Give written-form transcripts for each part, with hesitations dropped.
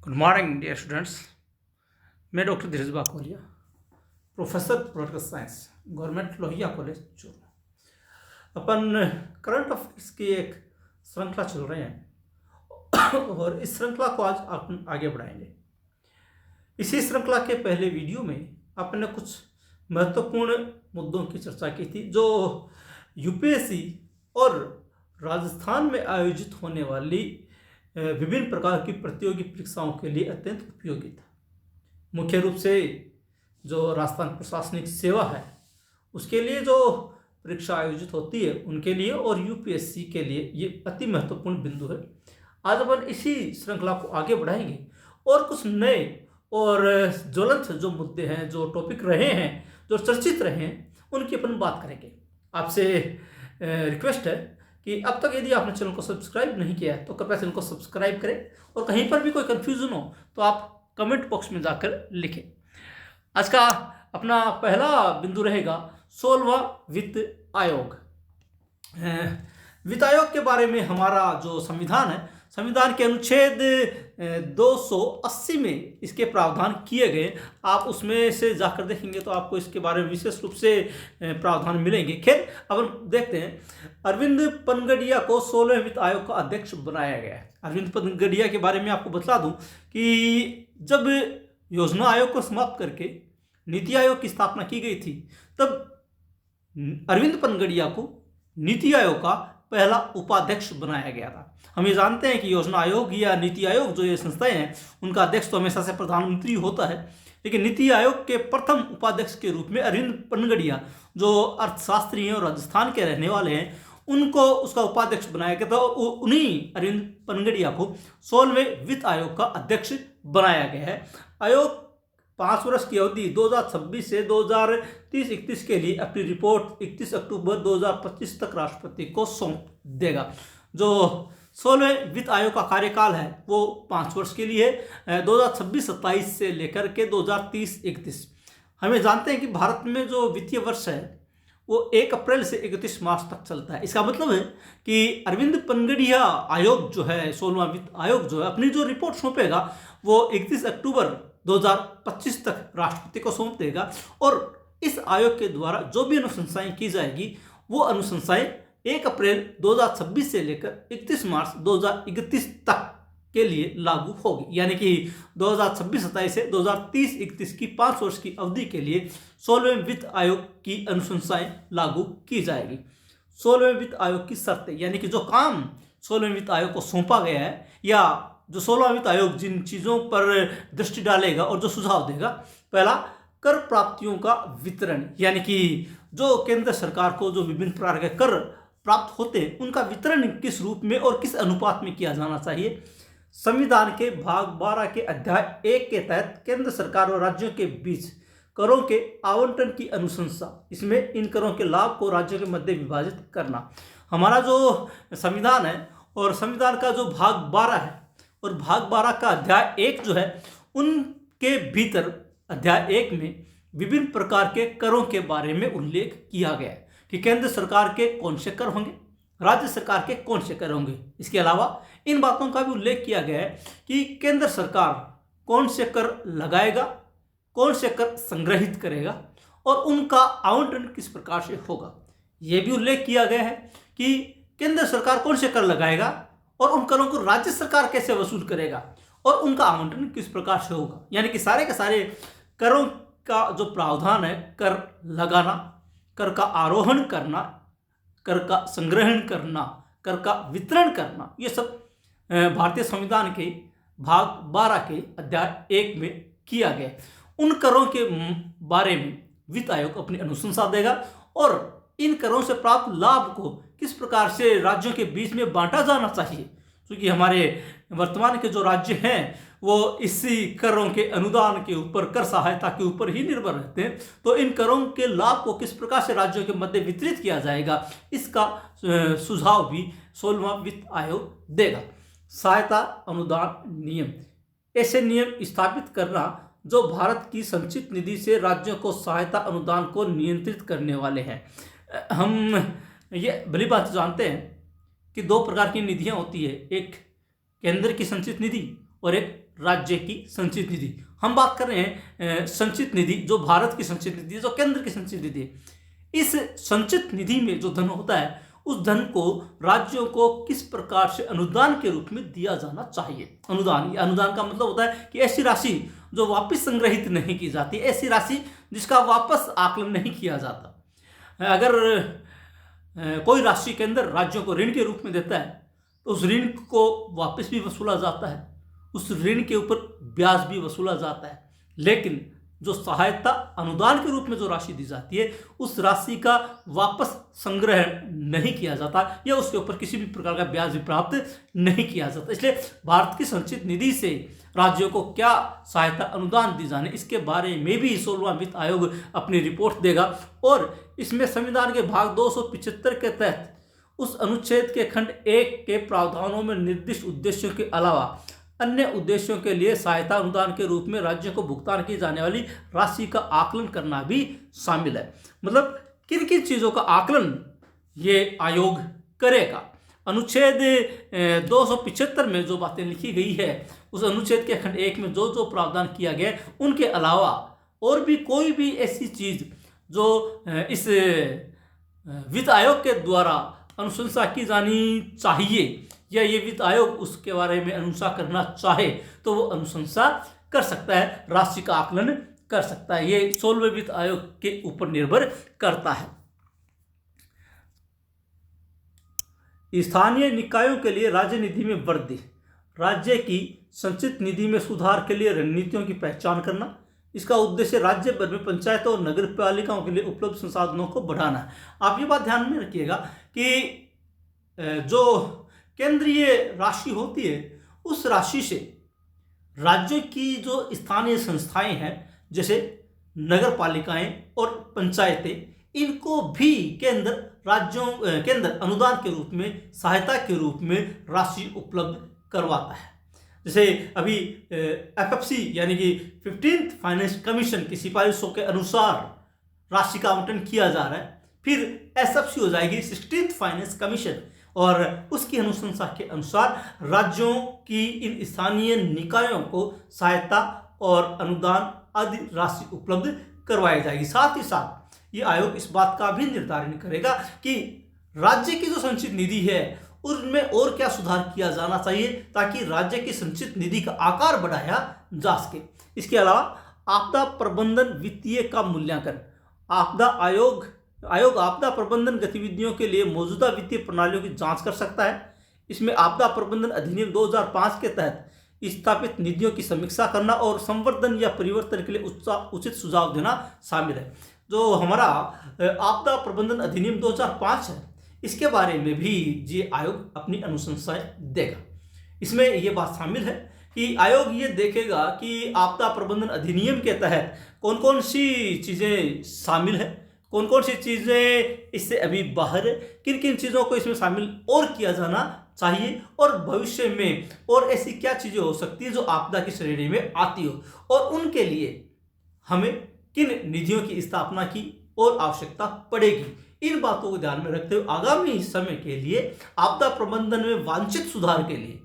Good morning dear students. मैं doctor Dheeraj Bakolia, professor political science, government Lohia college Churu. अपन current affairs की एक श्रृंखला चल रहे हैं और इस श्रृंखला को आज अपन आगे बढ़ाएंगे। इसी श्रृंखला के पहले वीडियो में आपने कुछ महत्वपूर्ण मुद्दों की चर्चा की थी जो यूपीएससी और राजस्थान में आयोजित होने वाली विभिन्न प्रकार की प्रतियोगी परीक्षाओं के लिए अत्यंत उपयोगी था। मुख्य रूप से जो राजस्थान प्रशासनिक सेवा है उसके लिए जो परीक्षा आयोजित होती है उनके लिए और यूपीएससी के लिए ये अति महत्वपूर्ण बिंदु है। आज अपन इसी श्रृंखला को आगे बढ़ाएंगे और कुछ नए और ज्वलंत जो मुद्दे हैं, जो टॉपिक रहे हैं, जो चर्चित रहे हैं, उनकी अपन बात करेंगे। आपसे रिक्वेस्ट है कि अब तक यदि आपने चैनल को सब्सक्राइब नहीं किया है तो कृपया चैनल को सब्सक्राइब करें और कहीं पर भी कोई कन्फ्यूजन हो तो आप कमेंट बॉक्स में जाकर लिखें। आज का अपना पहला बिंदु रहेगा 16वां वित्त आयोग। वित्त आयोग के बारे में हमारा जो संविधान है, संविधान के अनुच्छेद 280 में इसके प्रावधान किए गए। आप उसमें से जाकर देखेंगे तो आपको इसके बारे में विशेष रूप से प्रावधान मिलेंगे। खैर, अब हम देखते हैं। अरविंद पनगडिया को 16वें वित्त आयोग का अध्यक्ष बनाया गया है। अरविंद पनगडिया के बारे में आपको बता दूं कि जब योजना आयोग को समाप्त करके नीति आयोग की स्थापना की गई थी तब अरविंद पनगडिया को नीति आयोग का पहला उपाध्यक्ष बनाया गया था। हम ये जानते हैं कि योजना आयोग या नीति आयोग जो ये संस्थाएं हैं उनका अध्यक्ष तो हमेशा से प्रधानमंत्री होता है, लेकिन नीति आयोग के प्रथम उपाध्यक्ष के रूप में अरविंद पनगडिया जो अर्थशास्त्री हैं और राजस्थान के रहने वाले हैं उनको उसका उपाध्यक्ष बनाया गया था। उन्हीं अरविंद पनगडिया को 16वें वित्त आयोग का अध्यक्ष बनाया गया है। आयोग 5 वर्ष की अवधि 2026 से 2030-31 के लिए अपनी रिपोर्ट 31 अक्टूबर 2025 तक राष्ट्रपति को सौंप देगा। जो 16वें वित्त आयोग का कार्यकाल है वो 5 वर्ष के लिए 2026-27 से लेकर के 2030-31। हमें जानते हैं कि भारत में जो वित्तीय वर्ष है वो 1 अप्रैल से 31 मार्च तक चलता है। इसका मतलब है कि अरविंद पनगडिया आयोग जो है, 16वां वित्त आयोग जो है, अपनी जो रिपोर्ट सौंपेगा वो 31 अक्टूबर 2025 तक राष्ट्रपति को सौंप देगा और इस आयोग के द्वारा जो भी अनुशंसाएं की जाएगी वो अनुशंसाएं 1 अप्रैल 2026 से लेकर 31 मार्च 2031 तक के लिए लागू होगी। यानी कि 2026-27 से 2030-31 की 5 वर्ष की अवधि के लिए 16वें वित्त आयोग की अनुशंसाएं लागू की जाएगी। 16वें वित्त आयोग की शर्तें, यानी कि जो काम 16वें वित्त आयोग को सौंपा गया है या जो 16वां वित्त आयोग जिन चीज़ों पर दृष्टि डालेगा और जो सुझाव देगा, पहला कर प्राप्तियों का वितरण, यानी कि जो केंद्र सरकार को जो विभिन्न प्रकार के कर प्राप्त होते हैं उनका वितरण किस रूप में और किस अनुपात में किया जाना चाहिए। संविधान के भाग 12 के अध्याय 1 के तहत केंद्र सरकार और राज्यों के बीच करों के आवंटन की अनुशंसा, इसमें इन करों के लाभ को राज्यों के मध्य विभाजित करना। हमारा जो संविधान है और संविधान का जो भाग 12 है और भाग 12 का अध्याय 1 जो है उनके भीतर अध्याय 1 में विभिन्न प्रकार के करों के बारे में उल्लेख किया गया है कि केंद्र सरकार के कौन से कर होंगे, राज्य सरकार के कौन से कर होंगे। इसके अलावा इन बातों का भी उल्लेख किया गया है कि केंद्र सरकार कौन से कर लगाएगा, कौन से कर संग्रहित करेगा और उनका आवंटन किस प्रकार से होगा। यह भी उल्लेख किया गया है कि केंद्र सरकार कौन से कर लगाएगा और उन करों को राज्य सरकार कैसे वसूल करेगा और उनका आवंटन किस प्रकार से होगा। यानी कि सारे के सारे करों का जो प्रावधान है, कर लगाना, कर का आरोहण करना, कर का संग्रहण करना, कर का वितरण करना, ये सब भारतीय संविधान के भाग 12 के अध्याय 1 में किया गया। उन करों के बारे में वित्त आयोग अपनी अनुशंसा देगा और इन करों से प्राप्त लाभ को किस प्रकार से राज्यों के बीच में बांटा जाना चाहिए, क्योंकि हमारे वर्तमान के जो राज्य हैं वो इसी करों के अनुदान के ऊपर, कर सहायता के ऊपर ही निर्भर रहते हैं। तो इन करों के लाभ को किस प्रकार से राज्यों के मध्य वितरित किया जाएगा इसका सुझाव भी 16वां वित्त आयोग देगा। सहायता अनुदान नियम, ऐसे नियम स्थापित करना जो भारत की संचित निधि से राज्यों को सहायता अनुदान को नियंत्रित करने वाले हैं। हम ये भली बात जानते हैं कि 2 प्रकार की निधियां होती है, एक केंद्र की संचित निधि और एक राज्य की संचित निधि। हम बात कर रहे हैं संचित निधि, जो भारत की संचित निधि, जो केंद्र की संचित निधि है। इस संचित निधि में जो धन होता है, उस धन को राज्यों को किस प्रकार से अनुदान के रूप में दिया जाना चाहिए। अनुदान का मतलब होता है कि ऐसी राशि जो वापस संग्रहित नहीं की जाती, ऐसी राशि जिसका वापस आकलन नहीं किया जाता। अगर कोई राशि केंद्र राज्यों को ऋण के रूप में देता है तो उस ऋण को वापस भी वसूला जाता है, उस ऋण के ऊपर ब्याज भी वसूला जाता है। लेकिन जो सहायता अनुदान के रूप में जो राशि दी जाती है, उस राशि का वापस संग्रह नहीं किया जाता या उसके ऊपर किसी भी प्रकार का ब्याज भी प्राप्त नहीं किया जाता। इसलिए भारत की संचित निधि से राज्यों को क्या सहायता अनुदान दी जाने, इसके बारे में भी 16वां वित्त आयोग अपनी रिपोर्ट देगा। और इसमें संविधान के भाग 275 के तहत उस अनुच्छेद के खंड 1 के प्रावधानों में निर्दिष्ट उद्देश्यों के अलावा अन्य उद्देश्यों के लिए सहायता अनुदान के रूप में राज्यों को भुगतान की जाने वाली राशि का आकलन करना भी शामिल है। मतलब किन किन चीज़ों का आकलन ये आयोग करेगा। अनुच्छेद 275 में जो बातें लिखी गई है, उस अनुच्छेद के खंड 1 में जो जो प्रावधान किया गया, उनके अलावा और भी कोई भी ऐसी चीज़ जो इस वित्त आयोग के द्वारा अनुशंसा की जानी चाहिए या ये वित्त आयोग उसके बारे में अनुशंसा करना चाहे तो वो अनुशंसा कर सकता है, राशि का आकलन कर सकता है। ये 16वें वित्त आयोग के ऊपर निर्भर करता है। स्थानीय निकायों के लिए राज्य निधि में वृद्धि। राज्य की संचित निधि में सुधार के लिए रणनीतियों की पहचान करना। इसका उद्देश्य राज्य भर में पंचायतों और नगर पालिकाओं के लिए उपलब्ध संसाधनों को बढ़ाना है। आप ये बात ध्यान में रखिएगा कि जो केंद्रीय राशि होती है, उस राशि से राज्यों की जो स्थानीय संस्थाएं हैं, जैसे नगर पालिकाएं और पंचायतें, इनको भी केंद्र अनुदान के रूप में, सहायता के रूप में राशि उपलब्ध करवाता है। जैसे अभी FFC यानी कि 15th फाइनेंस कमीशन की सिफारिशों के अनुसार राशि का आवंटन किया जा रहा है। फिर SFC हो जाएगी 16th फाइनेंस कमीशन, और उसकी अनुशंसा के अनुसार राज्यों की इन स्थानीय निकायों को सहायता और अनुदान आदि राशि उपलब्ध करवाई जाएगी। साथ ही साथ ये आयोग इस बात का भी निर्धारण करेगा कि राज्य की जो संचित निधि है उनमें और क्या सुधार किया जाना चाहिए ताकि राज्य की संचित निधि का आकार बढ़ाया जा सके। इसके अलावा आपदा प्रबंधन वित्तीय का मूल्यांकन। आयोग आपदा प्रबंधन गतिविधियों के लिए मौजूदा वित्तीय प्रणालियों की जांच कर सकता है। इसमें आपदा प्रबंधन अधिनियम 2005 के तहत स्थापित निधियों की समीक्षा करना और संवर्धन या परिवर्तन के लिए उचित सुझाव देना शामिल है। जो हमारा आपदा प्रबंधन अधिनियम 2005 है, इसके बारे में भी ये आयोग अपनी अनुशंसाएं देगा। इसमें ये बात शामिल है कि आयोग ये देखेगा कि आपदा प्रबंधन अधिनियम के तहत कौन कौन सी चीज़ें शामिल है, कौन कौन सी चीज़ें इससे अभी बाहर है, किन किन चीज़ों को इसमें शामिल और किया जाना चाहिए, और भविष्य में और ऐसी क्या चीज़ें हो सकती है जो आपदा की श्रेणी में आती हो, और उनके लिए हमें किन निधियों की स्थापना की और आवश्यकता पड़ेगी। इन बातों को ध्यान में रखते हुए आगामी समय के लिए आपदा प्रबंधन में वांछित सुधार के लिए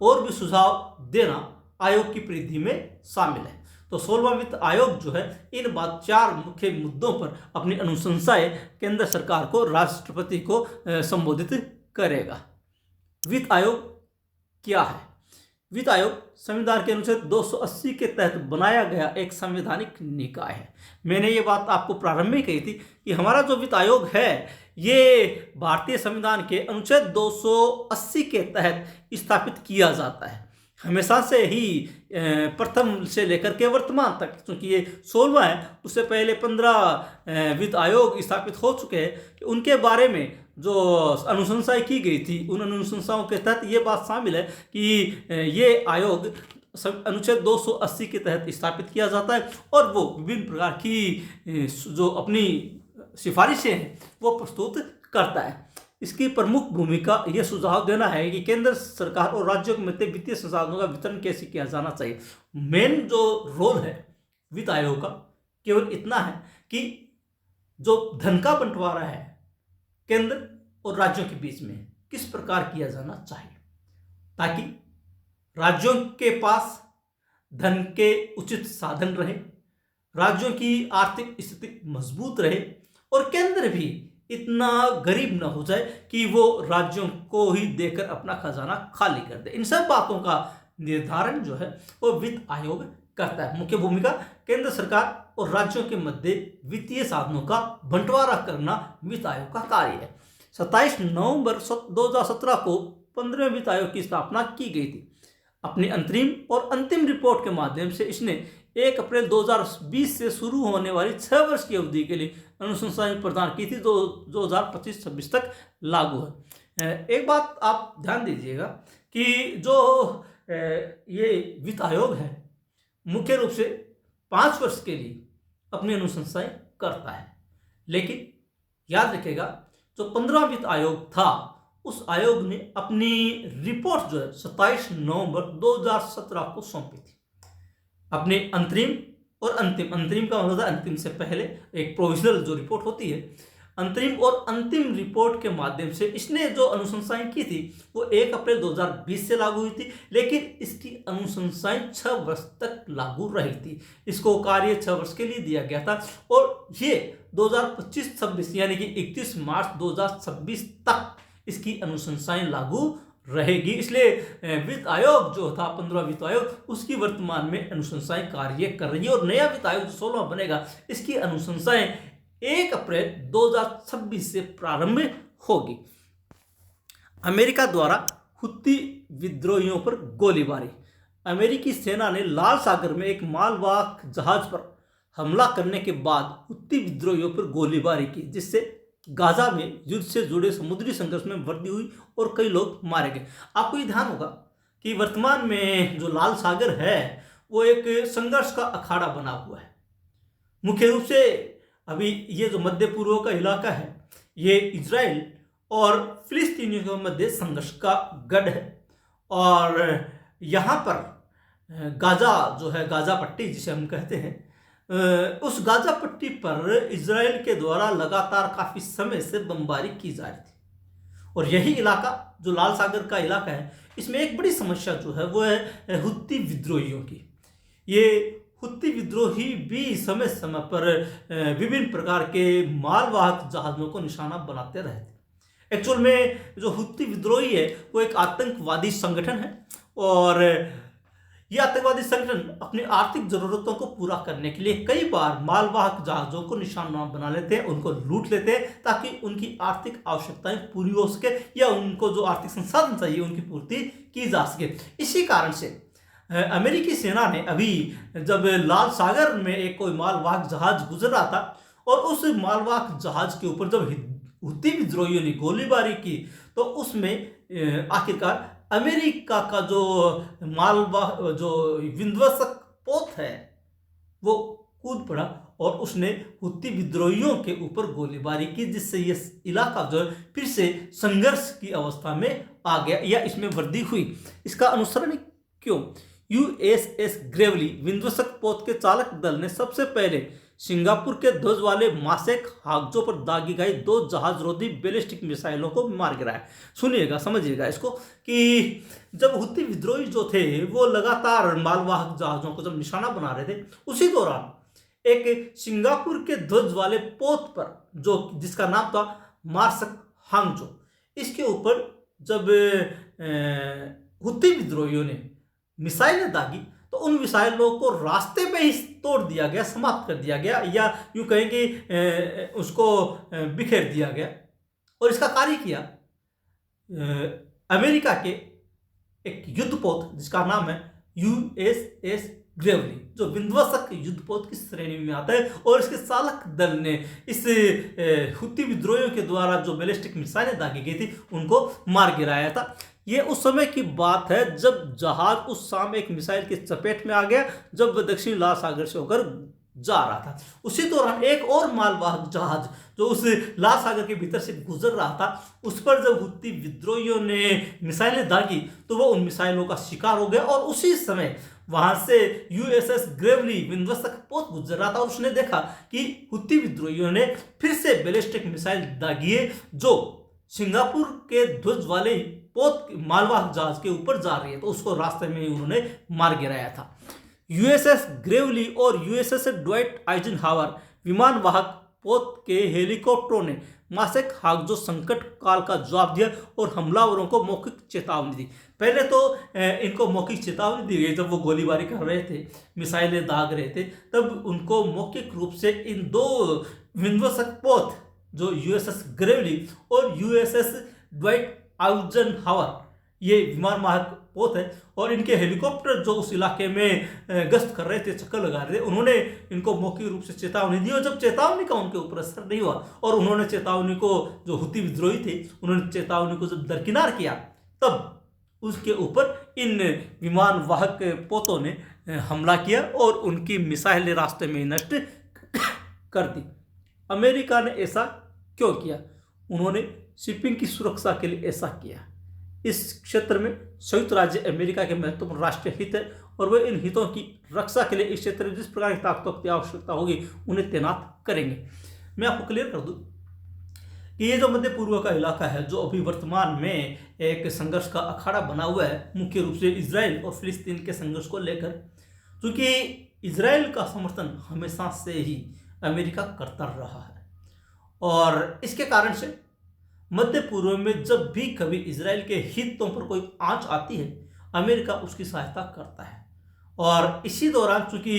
और भी सुझाव देना आयोग की परिधि में शामिल है। तो 16वां वित्त आयोग जो है इन 4 मुख्य मुद्दों पर अपनी अनुशंसाएं केंद्र सरकार को, राष्ट्रपति को संबोधित करेगा। वित्त आयोग क्या है? वित्त आयोग संविधान के अनुच्छेद 280 के तहत बनाया गया एक संवैधानिक निकाय है। मैंने ये बात आपको प्रारंभ में कही थी कि हमारा जो वित्त आयोग है ये भारतीय संविधान के अनुच्छेद 280 के तहत स्थापित किया जाता है। हमेशा से ही प्रथम से लेकर के वर्तमान तक, क्योंकि ये 16वां है, उससे पहले 15 वित्त आयोग स्थापित हो चुके हैं, कि उनके बारे में जो अनुशंसाएं की गई थी, उन अनुशंसाओं के तहत ये बात शामिल है कि ये आयोग अनुच्छेद 280 के तहत स्थापित किया जाता है और वो विभिन्न प्रकार की जो अपनी सिफारिशें हैं वो प्रस्तुत करता है। इसकी प्रमुख भूमिका यह सुझाव देना है कि केंद्र सरकार और राज्यों के मध्य वित्तीय संसाधनों का वितरण कैसे किया जाना चाहिए। मेन जो रोल है वित्त आयोग का केवल इतना है कि जो धन का बंटवारा है केंद्र और राज्यों के बीच में किस प्रकार किया जाना चाहिए, ताकि राज्यों के पास धन के उचित साधन रहे, राज्यों की आर्थिक स्थिति मजबूत रहे और केंद्र भी इतना गरीब न हो जाए कि वो राज्यों को ही देकर अपना खजाना खाली कर दे। इन सब बातों का निर्धारण जो है वो वित्त आयोग करता है। मुख्य भूमिका केंद्र सरकार और राज्यों के मध्य वित्तीय साधनों का बंटवारा करना वित्त आयोग का कार्य है। 27 नवंबर 2017 को 15वें वित्त आयोग की स्थापना की गई थी। अपनी अंतरिम और अंतिम रिपोर्ट के माध्यम से इसने 1 अप्रैल 2020 से शुरू होने वाली 6 वर्ष की अवधि के लिए अनुशंसाएं प्रदान की थी, जो 2025-26 तक लागू है। एक बात आप ध्यान दीजिएगा कि जो ये वित्त आयोग है मुख्य रूप से 5 वर्ष के लिए अपनी अनुशंसाएं करता है, लेकिन याद रखिएगा जो 15वां वित्त आयोग था उस आयोग ने अपनी रिपोर्ट जो है 27 नवंबर 2017 को सौंपी थी। अपने अंतरिम और अंतिम का मतलब अंतिम से पहले एक प्रोविजनल जो रिपोर्ट होती है, अंतरिम और अंतिम रिपोर्ट के माध्यम से इसने जो अनुशंसाएं की थी वो 1 अप्रैल 2020 से लागू हुई थी, लेकिन इसकी अनुशंसाएं 6 वर्ष तक लागू रही थी। इसको कार्य 6 वर्ष के लिए दिया गया था और ये 2025-26 यानी कि 31 मार्च 2026 तक इसकी अनुशंसाएं लागू रहेगी। इसलिए वित्त आयोग जो था 15वां वित्त आयोग उसकी वर्तमान में अनुशंसाएं कार्य कर रही है और नया वित्त आयोग जो 16वां बनेगा इसकी अनुशंसाएं 1 अप्रैल 2026 से प्रारंभ होगी। अमेरिका द्वारा हुत्ती विद्रोहियों पर गोलीबारी। अमेरिकी सेना ने लाल सागर में एक मालवाहक जहाज पर हमला करने के बाद हुत्ती विद्रोहियों पर गोलीबारी की, जिससे गाजा में युद्ध से जुड़े समुद्री संघर्ष में वृद्धि हुई और कई लोग मारे गए। आपको ये ध्यान होगा कि वर्तमान में जो लाल सागर है वो एक संघर्ष का अखाड़ा बना हुआ है। मुख्य रूप से अभी ये जो मध्य पूर्व का इलाका है ये इजराइल और फिलिस्तीनियों के मध्य संघर्ष का गढ़ है और यहाँ पर गाजा जो है, गाजा पट्टी जिसे हम कहते हैं, उस गाजा पट्टी पर इजराइल के द्वारा लगातार काफी समय से बमबारी की जा रही थी और यही इलाका जो लाल सागर का इलाका है इसमें एक बड़ी समस्या जो है वो है हुत्ती विद्रोहियों की। ये हुत्ती विद्रोही भी समय समय पर विभिन्न प्रकार के मालवाहक जहाजों को निशाना बनाते रहे थे। एक्चुअल में जो हुत्ती विद्रोही है वो एक आतंकवादी संगठन है और यह आतंकवादी संगठन अपनी आर्थिक जरूरतों को पूरा करने के लिए कई बार मालवाहक जहाजों को निशाना बना लेते हैं, उनको लूट लेते हैं ताकि उनकी आर्थिक आवश्यकताएं पूरी हो सके या उनको जो आर्थिक संसाधन चाहिए उनकी पूर्ति की जा सके। इसी कारण से अमेरिकी सेना ने अभी जब लाल सागर में एक कोई मालवाहक जहाज गुजर रहा था और उस मालवाहक जहाज के ऊपर जब हुत्ती विद्रोहियों ने गोलीबारी की तो उसमें आखिरकार अमेरिका का जो जो विध्वंसक पोत है वो कूद पड़ा और उसने हुत्ती विद्रोहियों के ऊपर गोलीबारी की, जिससे ये इलाका जो फिर से संघर्ष की अवस्था में आ गया या इसमें वृद्धि हुई। इसका अनुसरण क्यों? यूएसएस ग्रेवली विध्वंसक पोत के चालक दल ने सबसे पहले सिंगापुर के ध्वज वाले मासेक हागजो पर दागी गई 2 जहाज रोधी बैलिस्टिक मिसाइलों को मार गिराया। सुनिएगा, समझिएगा इसको कि जब हुत्ती विद्रोही जो थे वो लगातार मालवाहक जहाजों को जब निशाना बना रहे थे, उसी दौरान एक सिंगापुर के ध्वज वाले पोत पर जो जिसका नाम था मार्सक हांगजो, इसके ऊपर जब हुत्ती विद्रोहियों ने मिसाइलें दागी तो उन मिसाइलों को रास्ते पे ही तोड़ दिया गया, समाप्त कर दिया गया या यूं कहेंगे उसको बिखेर दिया गया। और इसका कार्य किया अमेरिका के एक युद्धपोत जिसका नाम है यूएसएस ग्रेवली, जो विध्वंसक युद्धपोत की श्रेणी में आता है और इसके चालक दल ने इस हुत्ती विद्रोहियों के द्वारा जो बैलिस्टिक मिसाइलें दागी गई थी उनको मार गिराया था। ये उस समय की बात है जब जहाज उस शाम एक मिसाइल की चपेट में आ गया जब वह दक्षिणी लाल सागर से होकर जा रहा था। उसी दौरान एक और मालवाहक जहाज जो उस लाल सागर के भीतर से गुजर रहा था उस पर जब हुत्ती विद्रोहियों ने मिसाइलें दागी तो वो उन मिसाइलों का शिकार हो गया और उसी समय वहां से यूएसएस ग्रेवली विध्वंसक पोत गुजर रहा था और उसने देखा कि हुत्ती विद्रोहियों ने फिर से बैलिस्टिक मिसाइल दागी है जो सिंगापुर के ध्वज वाले पोत मालवाहक जहाज के ऊपर जा रही है, तो उसको रास्ते में ही उन्होंने मार गिराया था। यूएसएस ग्रेवली और यूएसएस ड्वाइट आइजनहावर विमान वाहक पोत के हेलीकॉप्टरों ने मासेक हागजो संकट काल का जवाब दिया और हमलावरों को मौखिक चेतावनी दी। पहले तो इनको मौखिक चेतावनी दी गई जब वो गोलीबारी कर रहे थे, मिसाइलें दाग रहे थे, तब उनको मौखिक रूप से इन दो विध्वंसक पोत जो यूएसएस ग्रेवली और यूएसएस ड्वाइट आइजनहावर ये विमान वाहक पोत है, और इनके हेलीकॉप्टर जो उस इलाके में गश्त कर रहे थे, चक्कर लगा रहे थे, उन्होंने इनको मौखिक रूप से चेतावनी दी। और जब चेतावनी का उनके ऊपर असर नहीं हुआ और उन्होंने चेतावनी को, जो हुती विद्रोही थे, उन्होंने चेतावनी को जब दरकिनार किया, तब उसके ऊपर इन विमान वाहक पोतों ने हमला किया और उनकी मिसाइलें रास्ते में नष्ट कर दी। अमेरिका ने ऐसा क्यों किया? उन्होंने शिपिंग की सुरक्षा के लिए ऐसा किया। इस क्षेत्र में संयुक्त राज्य अमेरिका के महत्वपूर्ण राष्ट्रीय हित है और वे इन हितों की रक्षा के लिए इस क्षेत्र में जिस प्रकार की ताकतों की आवश्यकता होगी उन्हें तैनात करेंगे। मैं आपको क्लियर कर दूं कि ये जो मध्य पूर्व का इलाका है, जो अभी वर्तमान में एक संघर्ष का अखाड़ा बना हुआ है, मुख्य रूप से इजराइल और फिलिस्तीन के संघर्ष को लेकर, क्योंकि इजराइल का समर्थन हमेशा से ही अमेरिका करता रहा है और इसके कारण से मध्य पूर्व में जब भी कभी इजराइल के हितों पर कोई आंच आती है, अमेरिका उसकी सहायता करता है। और इसी दौरान चूंकि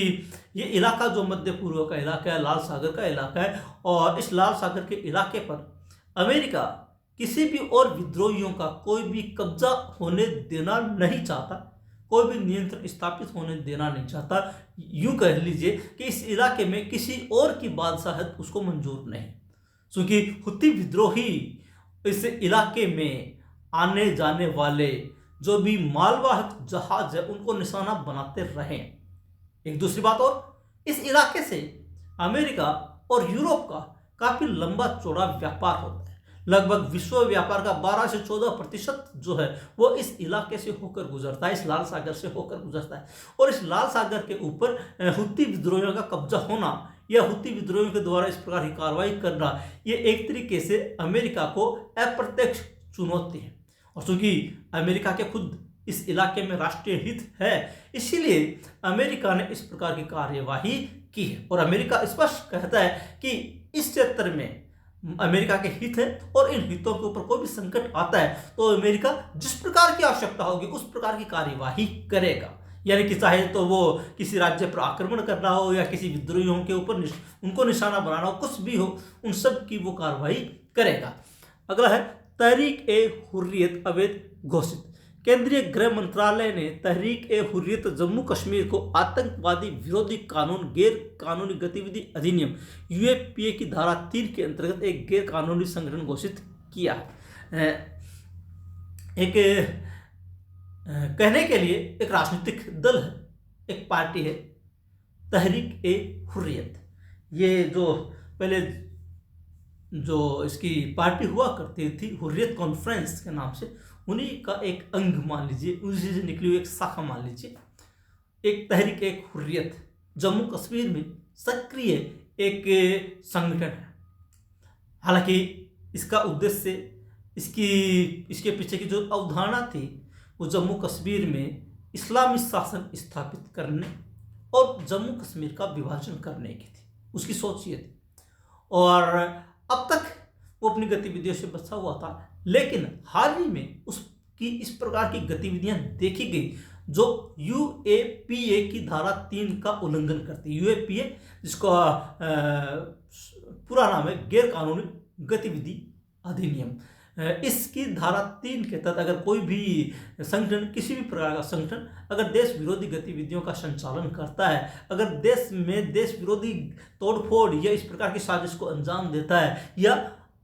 ये इलाका जो मध्य पूर्व का इलाका है, लाल सागर का इलाका है, और इस लाल सागर के इलाके पर अमेरिका किसी भी और विद्रोहियों का कोई भी कब्जा होने देना नहीं चाहता, कोई भी नियंत्रण स्थापित होने देना नहीं चाहता। यूं कह लीजिए कि इस इलाके में किसी और की बादशाहत उसको मंजूर नहीं, क्योंकि हुती विद्रोही इस इलाके में आने जाने वाले जो भी मालवाहक जहाज है उनको निशाना बनाते रहे। एक दूसरी बात, और इस इलाके से अमेरिका और यूरोप का काफी लंबा चौड़ा व्यापार होता है। लगभग विश्व व्यापार का 12 से 14% जो है वो इस इलाके से होकर गुजरता है, इस लाल सागर से होकर गुजरता है। और इस लाल सागर के ऊपर हुती विद्रोहियों का कब्जा होना या हुती विद्रोहियों के द्वारा इस प्रकार की कार्रवाई करना, ये एक तरीके से अमेरिका को अप्रत्यक्ष चुनौती है। और चूंकि अमेरिका के खुद इस इलाके में राष्ट्रीय हित है, इसीलिए अमेरिका ने इस प्रकार की कार्यवाही की है। और अमेरिका स्पष्ट कहता है कि इस क्षेत्र में अमेरिका के हित है और इन हितों के ऊपर कोई भी संकट आता है तो अमेरिका जिस प्रकार की आवश्यकता होगी उस प्रकार की कार्यवाही करेगा। यानी कि चाहे तो वो किसी राज्य पर आक्रमण करना हो या किसी विद्रोहियों के ऊपर उनको निशाना बनाना हो, कुछ भी हो, उन सब की वो कार्रवाई करेगा। अगला है तहरीक ए हुर्रियत अवैध घोषित। केंद्रीय गृह मंत्रालय ने तहरीक ए हुर्रियत जम्मू कश्मीर को आतंकवादी विरोधी कानून गैर कानूनी गतिविधि अधिनियम यूएपीए की धारा 3 के अंतर्गत एक गैर कानूनी संगठन घोषित किया है। एक कहने के लिए एक राजनीतिक दल है, एक पार्टी है, तहरीक ए हुर्रियत। ये जो पहले जो इसकी पार्टी हुआ करती थी हुर्रियत कॉन्फ्रेंस के नाम से, उन्हीं का एक अंग मान लीजिए, उसी से निकली हुई एक शाखा मान लीजिए। एक तहरीक एक हुर्रियत जम्मू कश्मीर में सक्रिय एक संगठन है। हालांकि इसका उद्देश्य, इसके पीछे की जो अवधारणा थी वो जम्मू कश्मीर में इस्लामी शासन स्थापित करने और जम्मू कश्मीर का विभाजन करने की थी, उसकी सोच ये थी। और अब तक वो अपनी गतिविधियों से बचा हुआ था, लेकिन हाल ही में उसकी इस प्रकार की गतिविधियां देखी गई जो यूएपीए की धारा 3 का उल्लंघन करती है। यूएपीए जिसका पूरा नाम है गैर कानूनी गतिविधि अधिनियम, इसकी धारा 3 के तहत अगर कोई भी संगठन, किसी भी प्रकार का संगठन अगर देश विरोधी गतिविधियों का संचालन करता है, अगर देश में देश विरोधी तोड़फोड़ या इस प्रकार की साजिश को अंजाम देता है, या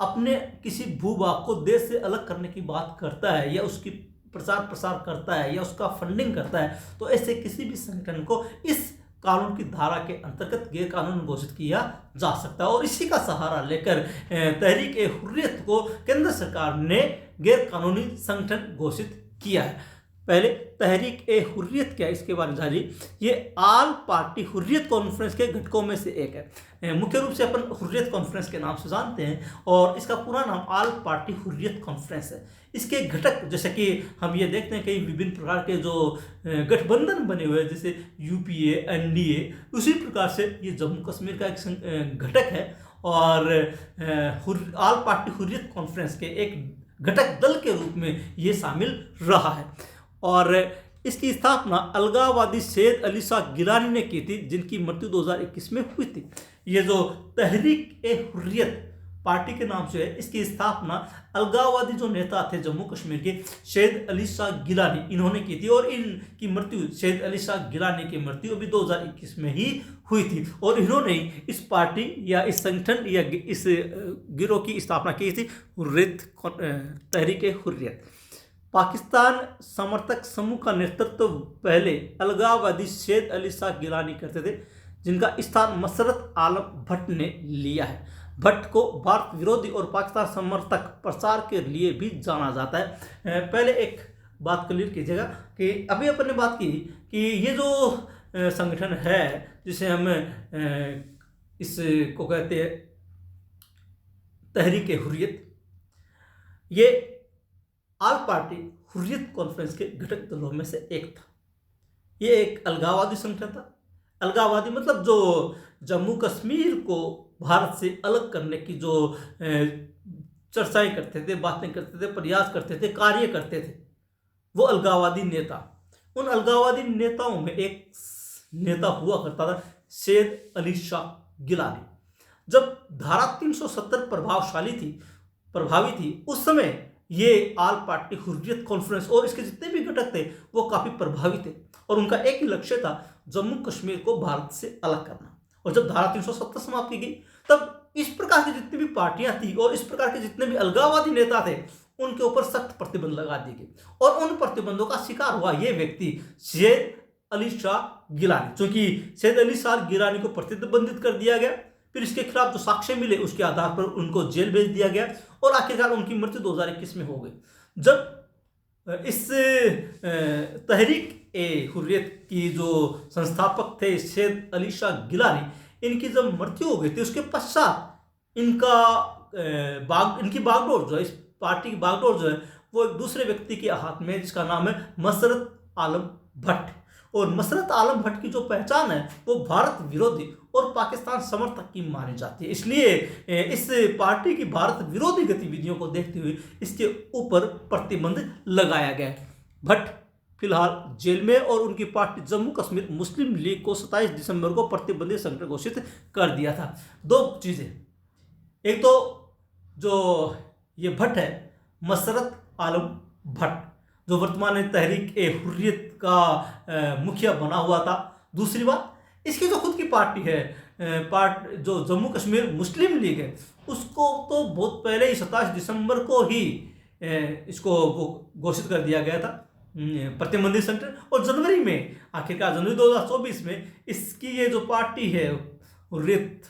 अपने किसी भूभाग को देश से अलग करने की बात करता है, या उसकी प्रचार प्रसार करता है, या उसका फंडिंग करता है, तो ऐसे किसी भी संगठन को इस कानून की धारा के अंतर्गत गैर कानूनी घोषित किया जा सकता है। और इसी का सहारा लेकर तहरीक ए हुर्रियत को केंद्र सरकार ने गैर कानूनी संगठन घोषित किया है। पहले तहरीक ए हुर्रियत क्या है इसके बारे में जानिए। ये आल पार्टी हुर्रियत कॉन्फ्रेंस के घटकों में से एक है। मुख्य रूप से अपन हुर्रियत कॉन्फ्रेंस के नाम से जानते हैं और इसका पूरा नाम आल पार्टी हुर्रियत कॉन्फ्रेंस है। इसके घटक जैसे कि हम ये देखते हैं कई विभिन्न प्रकार के जो गठबंधन बने हुए हैं, जैसे यूपीए, एनडीए, उसी प्रकार से ये जम्मू कश्मीर का एक घटक है और आल पार्टी हुर्रियत कॉन्फ्रेंस के एक घटक दल के रूप में ये शामिल रहा है। और इसकी स्थापना अलगाववादी सैयद अली शाह गिलानी ने की थी, जिनकी मृत्यु 2021 में हुई थी। ये जो तहरीक ए हुर्रियत पार्टी के नाम से है, इसकी स्थापना अलगाववादी जो नेता थे जम्मू कश्मीर के सैयद अली शाह गिलानी, इन्होंने की थी और इनकी मृत्यु सैयद अली शाह गिलानी की मृत्यु अभी 2021 में ही हुई थी। और इन्होंने इस पार्टी या इस संगठन या इस गिरोह की स्थापना की थी तहरीक ए हुर्रियत। पाकिस्तान समर्थक समूह का नेतृत्व पहले अलगाववादी सैयद अली शाह गिलानी करते थे, जिनका स्थान मसरत आलम भट्ट ने लिया है। भट्ट को भारत विरोधी और पाकिस्तान समर्थक प्रचार के लिए भी जाना जाता है। पहले एक बात क्लियर कीजिएगा कि अभी अपन ने बात की कि ये जो संगठन है जिसे हम इसको कहते हैं तहरीक ए हुर्रियत, ये आल पार्टी हुर्रियत कॉन्फ्रेंस के घटक दलों में से एक था। ये एक अलगाववादी संगठन था। अलगाववादी मतलब जो जम्मू कश्मीर को भारत से अलग करने की जो चर्चाएं करते थे, बातें करते थे, प्रयास करते थे, कार्य करते थे, वो अलगाववादी नेता। उन अलगाववादी नेताओं में एक नेता हुआ करता था सैयद अली शाह गिलानी। जब धारा 370 प्रभावी थी उस समय ये आल पार्टी हुर्रियत कॉन्फ्रेंस और इसके जितने भी घटक थे वो काफी प्रभावी थे और उनका एक ही लक्ष्य था जम्मू कश्मीर को भारत से अलग करना। और जब धारा 370 समाप्त की गई तब इस प्रकार की जितनी भी पार्टियां थी और इस प्रकार के जितने भी अलगाववादी नेता थे उनके ऊपर सख्त प्रतिबंध लगा दिए गए और उन प्रतिबंधों का शिकार हुआ ये व्यक्ति सैयद अली शाह गिलानी। चूंकि सैयद अली शाह गिलानी को प्रतिबंधित कर दिया गया, फिर इसके खिलाफ जो साक्ष्य मिले उसके आधार पर उनको जेल भेज दिया गया और आखिरकार उनकी मृत्यु 2021 में हो गई। जब इस तहरीक ए हुर्रियत की जो संस्थापक थे सैयद अली शाह गिलानी, इनकी जब मृत्यु हो गई थी उसके पश्चात इनकी बागडोर जो है, इस पार्टी की बागडोर जो है वो एक दूसरे व्यक्ति के हाथ में, जिसका नाम है मसरत आलम भट्ट। और मसरत आलम भट्ट की जो पहचान है वो भारत विरोधी और पाकिस्तान समर्थक की मानी जाती है। इसलिए इस पार्टी की भारत विरोधी गतिविधियों को देखते हुए इसके ऊपर प्रतिबंध लगाया गया। भट्ट फिलहाल जेल में और उनकी पार्टी जम्मू कश्मीर मुस्लिम लीग को 27 दिसंबर को प्रतिबंधित संगठन घोषित कर दिया था। दो चीजें, एक तो जो ये भट्ट है मसरत आलम भट्ट जो वर्तमान में तहरीक ए हुर्रियत का मुखिया बना हुआ था। दूसरी बात, इसकी जो खुद की पार्टी है जो जम्मू कश्मीर मुस्लिम लीग है, उसको तो बहुत पहले ही 27 दिसंबर को ही इसको घोषित कर दिया गया था प्रतिबंधित संगठन। और जनवरी में, आखिरकार जनवरी 2024 में इसकी ये जो पार्टी है हुर्रियत,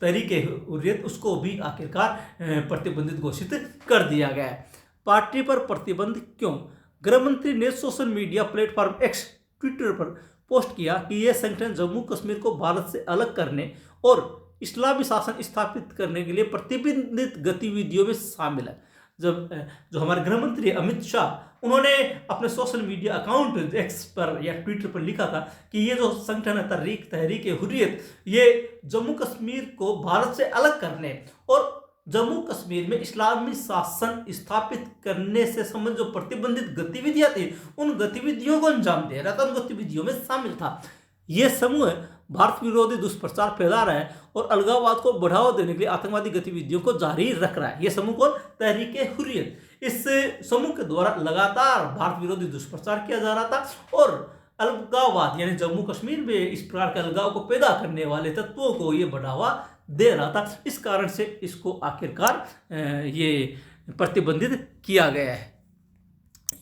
तहरीक ए हुर्रियत, उसको भी आखिरकार प्रतिबंधित घोषित कर दिया गया है। पार्टी पर प्रतिबंध क्यों? गृह मंत्री ने social media platform x Twitter पर पोस्ट किया कि यह संगठन जम्मू कश्मीर को भारत से अलग करने और इस्लामी शासन स्थापित करने के लिए प्रतिबंधित गतिविधियों में शामिल है। जब जो हमारे गृह मंत्री अमित शाह, उन्होंने अपने सोशल मीडिया अकाउंट एक्स पर या ट्विटर पर लिखा था कि ये जो संगठन है तहरीक ए हुर्रियत, ये जम्मू कश्मीर को भारत से अलग करने और जम्मू कश्मीर में इस्लामी शासन स्थापित करने से संबंधित जो प्रतिबंधित गतिविधियां थी उन गतिविधियों को अंजाम दे रहा था, उन गतिविधियों में शामिल था। यह समूह भारत विरोधी दुष्प्रचार फैला रहा है और अलगाववाद को बढ़ावा देने के लिए आतंकवादी गतिविधियों को जारी रख रहा है। यह समूह कौन? तहरीक ए हुर्रियत। इस समूह के द्वारा लगातार भारत विरोधी दुष्प्रचार किया जा रहा था और अलगाववाद यानी जम्मू कश्मीर में इस प्रकार के अलगाव को पैदा करने वाले तत्वों को ये बढ़ावा दे रहा था। इस कारण से इसको आखिरकार ये प्रतिबंधित किया गया है।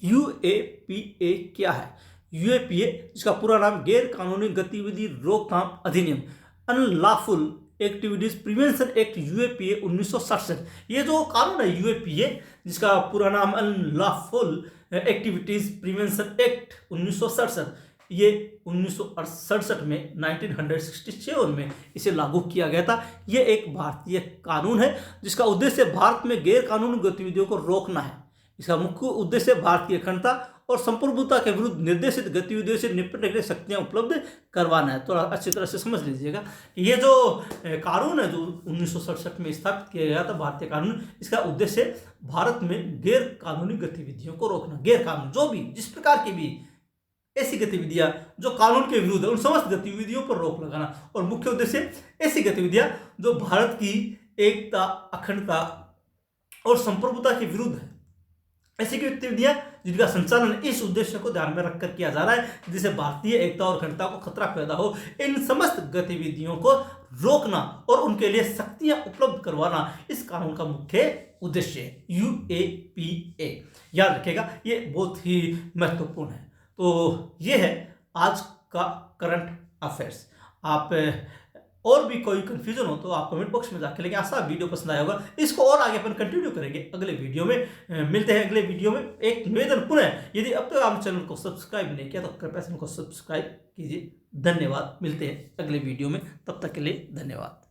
यूएपीए क्या है? यूएपीए, जिसका पूरा नाम गैर कानूनी गतिविधि रोकथाम अधिनियम, unlawful activities prevention act UAPA 1967। ये जो कानून है यूएपीए, जिसका पूरा नाम अनलॉफुल एक्टिविटीज प्रिवेंशन एक्ट 1967, ये 1967 में 1967 में इसे लागू किया गया था। ये एक भारतीय कानून है जिसका उद्देश्य भारत में गैर कानूनी गतिविधियों को रोकना है। इसका मुख्य उद्देश्य भारत की अखंडता और संप्रभुता के विरुद्ध निर्देशित गतिविधियों से निपटने के लिए शक्तियां उपलब्ध करवाना है। थोड़ा अच्छी तरह से समझ लीजिएगा। ये जो कानून है जो 1967 में स्थापित किया गया था, भारतीय कानून, इसका उद्देश्य भारत में गैर कानूनी गतिविधियों को रोकना। गैर कानून जो भी जिस प्रकार की भी ऐसी गतिविधियां जो कानून के विरुद्ध है, उन समस्त गतिविधियों पर रोक लगाना। और मुख्य उद्देश्य ऐसी गतिविधियां जो भारत की एकता, अखंडता और संप्रभुता के विरुद्ध है, ऐसी गतिविधियां जिनका संचालन इस उद्देश्य को ध्यान में रखकर किया जा रहा है, जिससे भारतीय एकता और अखंडता को खतरा पैदा हो, इन समस्त गतिविधियों को रोकना और उनके लिए शक्तियां उपलब्ध करवाना इस कानून का मुख्य उद्देश्य है, यूएपीए। याद रखिएगा, ये बहुत ही महत्वपूर्ण है। तो ये है आज का करंट अफेयर्स। आप और भी कोई कंफ्यूजन हो तो आप कमेंट बॉक्स में जाके, लेकिन आशा वीडियो पसंद आया होगा। इसको और आगे अपन कंटिन्यू करेंगे अगले वीडियो में। मिलते हैं अगले वीडियो में। एक निवेदन पुनः, यदि अब तक आप चैनल को सब्सक्राइब नहीं किया तो कृपया चैनल को सब्सक्राइब कीजिए। धन्यवाद। मिलते हैं अगले वीडियो में, तब तक के लिए धन्यवाद।